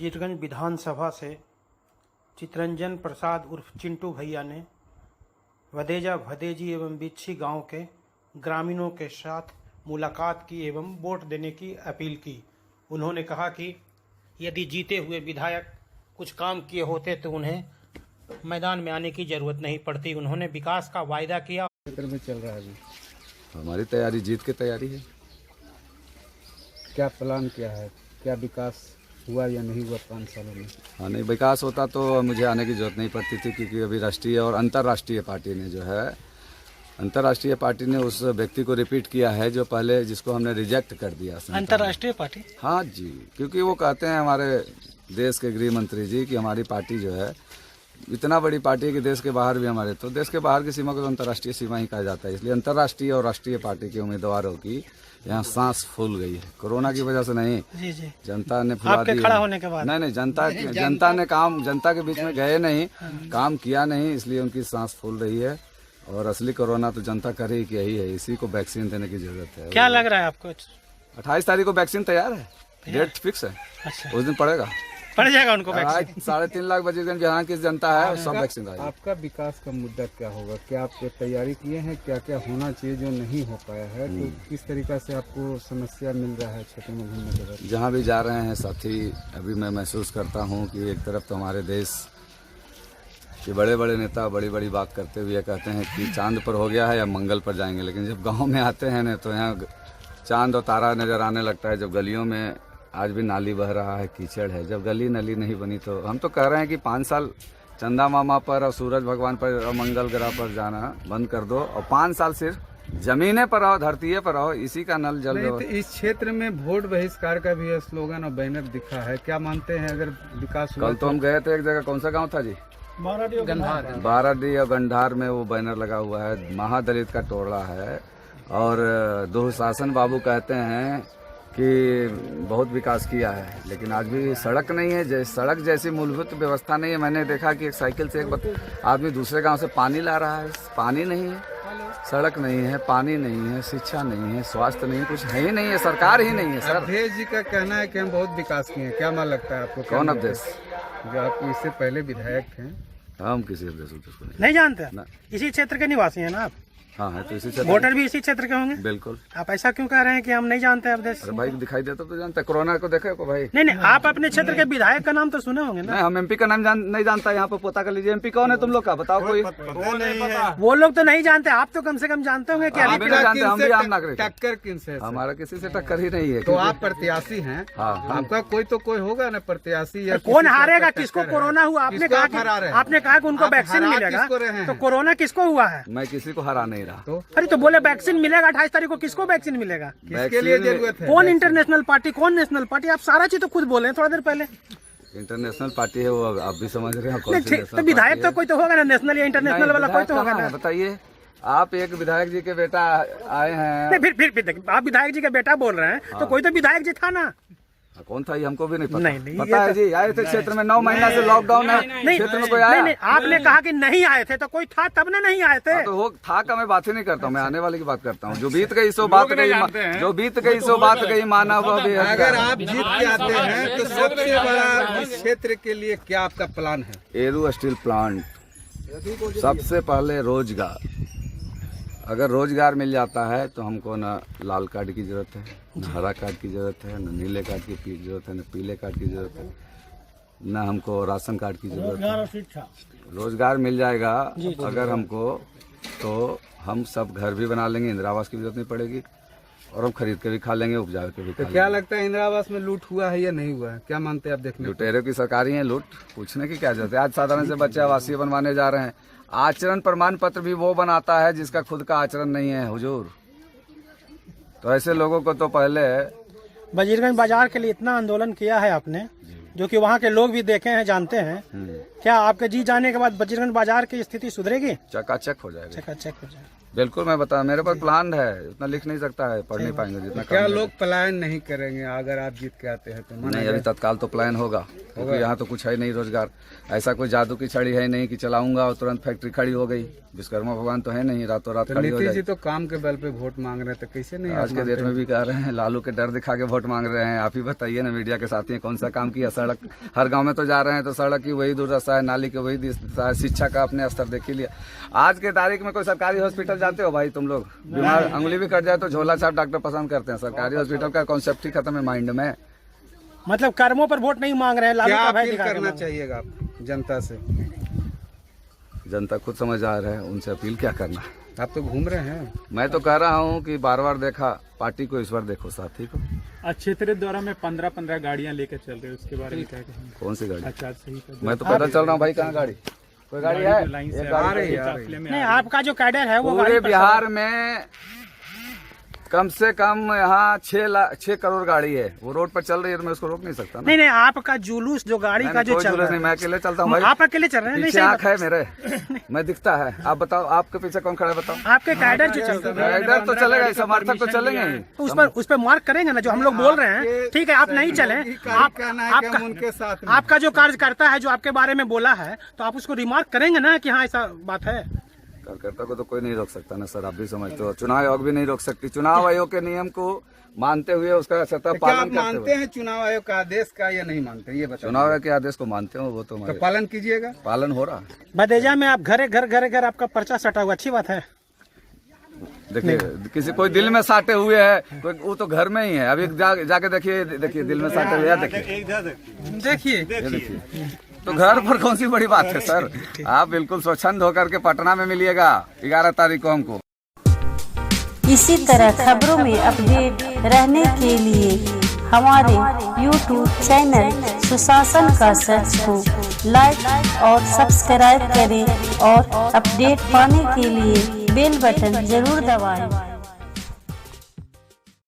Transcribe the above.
बजीरगंज विधानसभा से चितरंजन प्रसाद उर्फ चिंटू भैया ने वदेजा भदेजी एवं बिच्छी गांव के ग्रामीणों के साथ मुलाकात की एवं वोट देने की अपील की। उन्होंने कहा कि यदि जीते हुए विधायक कुछ काम किए होते तो उन्हें मैदान में आने की जरूरत नहीं पड़ती। उन्होंने विकास का वायदा किया। क्षेत्र में चल रहा है अभी हमारी तैयारी, जीत की तैयारी है। क्या प्लान क्या है, क्या विकास हुआ या नहीं हुआ 5 सालों में? हाँ, नहीं विकास होता तो मुझे आने की जरूरत नहीं पड़ती थी, क्योंकि अभी राष्ट्रीय और अंतर्राष्ट्रीय पार्टी ने जो है, अंतर्राष्ट्रीय पार्टी ने उस व्यक्ति को रिपीट किया है जो पहले जिसको हमने रिजेक्ट कर दिया। अंतर्राष्ट्रीय पार्टी? हाँ जी, क्योंकि वो कहते हैं हमारे देश के गृह मंत्री जी कि हमारी पार्टी जो है इतना बड़ी पार्टी है कि देश के बाहर भी हमारे, तो देश के बाहर की सीमा को तो अंतर्राष्ट्रीय सीमा ही कहा जाता है। इसलिए अंतर्राष्ट्रीय और राष्ट्रीय पार्टी के उम्मीदवारों की यहाँ सांस फूल गई है। कोरोना की वजह से नहीं, जी। जनता ने फुला दी। खड़ा होने के बाद नहीं, जनता ने काम, जनता के बीच में गए नहीं, काम किया नहीं, इसलिए उनकी सांस फूल रही है। और असली कोरोना तो जनता कर ही की यही है, इसी को वैक्सीन देने की जरूरत है। क्या लग रहा है आपको? 28 तारीख को वैक्सीन तैयार है, डेट फिक्स है। अच्छा, उस दिन पड़ेगा, पड़ जाएगा उनको वैक्सीन। 3.5 लाख बजीरगंज जहाँ की जनता है सब वैक्सीन आएगी। आपका विकास का मुद्दा क्या होगा? क्या आप तैयारी किए हैं? क्या क्या होना चाहिए जो नहीं हो पाया है? तो किस तरीका से आपको समस्या मिल रहा है क्षेत्र में घूमने के बाद? जहाँ भी जा रहे हैं साथी, अभी मैं महसूस करता हूँ कि एक तरफ तो हमारे देश के बड़े बड़े नेता बड़ी बड़ी बात करते हुए कहते हैं कि चांद पर हो गया है या मंगल पर जाएंगे, लेकिन जब गाँव में आते हैं ना तो यहाँ चांद और तारा नजर आने लगता है। जब गलियों में आज भी नाली बह रहा है, कीचड़ है, जब गली नली नहीं बनी तो हम तो कह रहे हैं कि 5 साल चंदा मामा पर और सूरज भगवान पर और मंगल ग्रह पर जाना बंद कर दो और 5 साल सिर्फ जमीने पर रहो, धरती पर रहो, इसी का नल जल रहा। तो इस क्षेत्र में वोट बहिष्कार का भी स्लोगन और बैनर दिखा है, क्या मानते हैं अगर विकास हुआ? कल तो हम गए थे एक जगह, कौन सा गाँव था जी? बाराडी और गंधार में वो बैनर लगा हुआ है, महादलित का टोला है। और दुशासन बाबू कहते हैं कि बहुत विकास किया है, लेकिन आज भी सड़क नहीं है, सड़क जैसी मूलभूत व्यवस्था नहीं है। मैंने देखा कि एक साइकिल से एक आदमी दूसरे गांव से पानी ला रहा है, पानी नहीं है, सड़क नहीं है, पानी नहीं है, शिक्षा नहीं है, स्वास्थ्य नहीं, कुछ है ही नहीं है, सरकार ही नहीं है। सर अवधेश जी का कहना है कि हम बहुत विकास किए हैं, क्या मान लगता है आपको? कौन अवधेश? जो आप इससे पहले विधायक थे। हम किसी अवधेश को नहीं जानते? इसी क्षेत्र के निवासी हैं ना आप? हाँ है, तो इसी क्षेत्र, वोटर भी इसी क्षेत्र के होंगे। बिल्कुल। आप ऐसा क्यों कह रहे हैं कि हम नहीं जानते अवधेश? अरे भाई दिखाई देता तो जानता है, कोरोना को देखे को भाई। नहीं, आप अपने क्षेत्र के विधायक का नाम तो सुने होंगे ना? नहीं, हम एमपी का नाम नहीं जानता। यहाँ पे पता कर लीजिए एमपी कौन है तुम लोग का, बताओ कोई। वो लोग तो नहीं जानते, आप तो कम से कम जानते होंगे। क्या हम भी नहीं जानते, हम भी आम नागरिक। टक्कर किनसे? हमारा किसी से टक्कर ही नहीं है। तो आप प्रत्याशी हैं, आपका कोई तो कोई होगा ना प्रत्याशी? या कौन हारेगा? किसको कोरोना हुआ? आपने कहा कि उनको वैक्सीन मिलेगा, तो कोरोना किसको हुआ है? मैं किसी को हरा नहीं रहा। अरे तो बोले वैक्सीन मिलेगा 28 तारीख को, किसको वैक्सीन मिलेगा? किसके लिए जरूरत है? कौन इंटरनेशनल पार्टी, कौन नेशनल पार्टी? आप सारा चीज तो खुद बोले हैं थोड़ा देर पहले। इंटरनेशल पार्टी है वो, आप भी समझ रहे हैं। तो विधायक तो कोई तो होगा ना, नेशनल या इंटरनेशनल वाला कोई तो होगा ना। बताइए, आप एक विधायक जी के बेटा आए हैं। फिर आप विधायक जी का बेटा बोल रहे हैं, तो कोई तो विधायक जी था ना। कौन था ये हमको भी नहीं पता। नहीं, पता है जी, आए थे क्षेत्र में 9 महीना से लॉकडाउन है, क्षेत्र में कोई आया? नहीं, आपने कहा कि नहीं आए थे, तो कोई था तब ने नहीं आए थे। तो वो था का मैं बात ही नहीं करता हूँ, मैं आने वाले की बात करता हूँ। जो बीत गई सो बात गई, जो बीत गई सो बात गई, माना वो भी। अगर आप जीत के आते हैं तो सबसे बड़ा इस क्षेत्र के लिए क्या आपका प्लान है? एरू स्टील प्लांट, सबसे पहले रोजगार। अगर रोजगार मिल जाता है तो हमको न लाल कार्ड की जरूरत है, न हरा कार्ड की जरूरत है, न नीले कार्ड की जरूरत है, न पीले कार्ड की जरूरत है, न हमको राशन कार्ड की जरूरत है। रोजगार मिल जाएगा अगर हमको, तो हम सब घर भी बना लेंगे, इंदिरा आवास की जरूरत नहीं पड़ेगी, और हम खरीद के भी खा लेंगे, उपजा के भी खा लेंगे। क्या लगता है इंदिरा आवास में लूट हुआ है या नहीं हुआ है? क्या मानते हैं आप? देखने लुटेरों की सरकार ही है, लूट पूछने की क्या जरूरत है? आज साधारण से बच्चे आवासीय बनवाने जा रहे हैं। आचरण प्रमाण पत्र भी वो बनाता है जिसका खुद का आचरण नहीं है हुजूर। तो ऐसे लोगों को तो पहले। बजीरगंज बाजार के लिए इतना आंदोलन किया है आपने, जो कि वहाँ के लोग भी देखे हैं, जानते हैं। क्या आपके जी जाने के बाद बजीरगंज बाजार की स्थिति सुधरेगी? चकाचक हो जाएगा। चकाचक हो जाएगा। बिल्कुल मैं बता, मेरे पास प्लान है, उतना लिख नहीं सकता है, पढ़ नहीं पाएंगे जितना क्या काम लोग पलायन नहीं करेंगे अगर आप जीत के आते हैं तो? माना नहीं, अभी तत्काल तो प्लान होगा, क्योंकि यहाँ तो कुछ है नहीं रोजगार। ऐसा कोई जादू की छड़ी है नहीं कि चलाऊंगा और तुरंत फैक्ट्री खड़ी हो गई। विश्वकर्मा भगवान तो है नहीं, रातों रात तो खड़ी हो नीतीश जी जाए। तो काम के बल पे वोट मांग रहे हैं, तो कैसे नहीं आज के डेट में भी कह रहे हैं, लालू के डर दिखा के वोट मांग रहे हैं। आप ही बताइए ना, मीडिया के साथी हैं, कौन सा काम किया? सड़क हर गांव में तो जा रहे हैं, तो सड़क की वही दुर्दशा है, नाली की वही दिशा है, शिक्षा का अपने स्तर देख लिया। आज के तारीख में कोई सरकारी हॉस्पिटल जाते हो भाई तुम लोग? बीमार अंगुली भी कट जाए तो झोला छाप डॉक्टर पसंद करते हैं। सरकारी हॉस्पिटल का कॉन्सेप्ट ही खत्म है माइंड में। मतलब कर्मों पर वोट नहीं मांग रहे हैं, लालू क्या का भय अपील दिखा के करना मांग रहे हैं। चाहिएगा आप जनता से? जनता खुद समझदार है, उनसे अपील क्या करना। आप तो घूम रहे हैं। मैं तो कह रहा हूँ कि बार बार देखा पार्टी को, इस बार देखो साथी को। आज क्षेत्रीय द्वारा में 15 गाड़ियां लेकर चल रहे हैं, उसके बारे में क्या कहेंगे? कौन सी गाड़ी? अच्छा सही कर मैं तो पैदल चल रहा हूँ भाई, कहाँ गाड़ी? कोई गाड़ी है? लाइन एक से गाड़ी आ रही है। काफिले में नहीं, आपका जो कैडर है वो पूरे गाड़ी पर बिहार में कम से कम यहाँ 6 करोड़ गाड़ी है, वो रोड पर चल रही है, तो मैं उसको रोक नहीं सकता ना। नहीं, आपका जुलूस जो गाड़ी का जो कोई चल जुलूस रहा नहीं, है, मैं अकेले चलता हूँ भाई। आप अकेले चल रहे हैं? नहीं, पीछे सही आँख है मेरे, मैं दिखता है। आप बताओ, आपके पीछे कौन खड़ा है बताओ? आपके कैडर जो चल रहा है इधर तो चलेगा, समर्थक तो चलेंगे ही। तो उस पर मार्क करेंगे ना, जो हम लोग बोल रहे हैं। ठीक है, आप नहीं चले, उनके साथ में आपका जो कार्यकर्ता है जो आपके बारे में बोला है, तो आप उसको रिमार्क करेंगे ना कि हाँ ऐसा बात है। कार्यकर्ता को तो कोई नहीं रोक सकता ना सर, आप भी समझते हो। चुनाव आयोग भी नहीं रोक सकती। चुनाव आयोग के नियम को मानते हुए उसका सतत क्या आप पालन करते मानते हुए। हैं चुनाव आयोग का आदेश का या नहीं मानते, ये बताओ। चुनाव आयोग के आदेश को मानते हो, वो तो तो हमारे पालन कीजिएगा। पालन हो रहा है। बदेजा में आप घर आपका पर्चा सटा हुआ, अच्छी बात है। देखिए, किसी कोई दिल में साटे हुए है तो वो तो घर में ही है। अभी जाके देखिए दिल में साटे हुए हैं, देखिए ये देखिए। तो घर पर कौन सी बड़ी बात है सर? आप बिल्कुल स्वच्छंद होकर के पटना में मिलिएगा 11 तारीख को हमको। इसी तरह खबरों में अपडेट रहने के लिए हमारे YouTube चैनल सुशासन का सर्च को लाइक और सब्सक्राइब करें और अपडेट पाने के लिए बेल बटन जरूर दबाएं।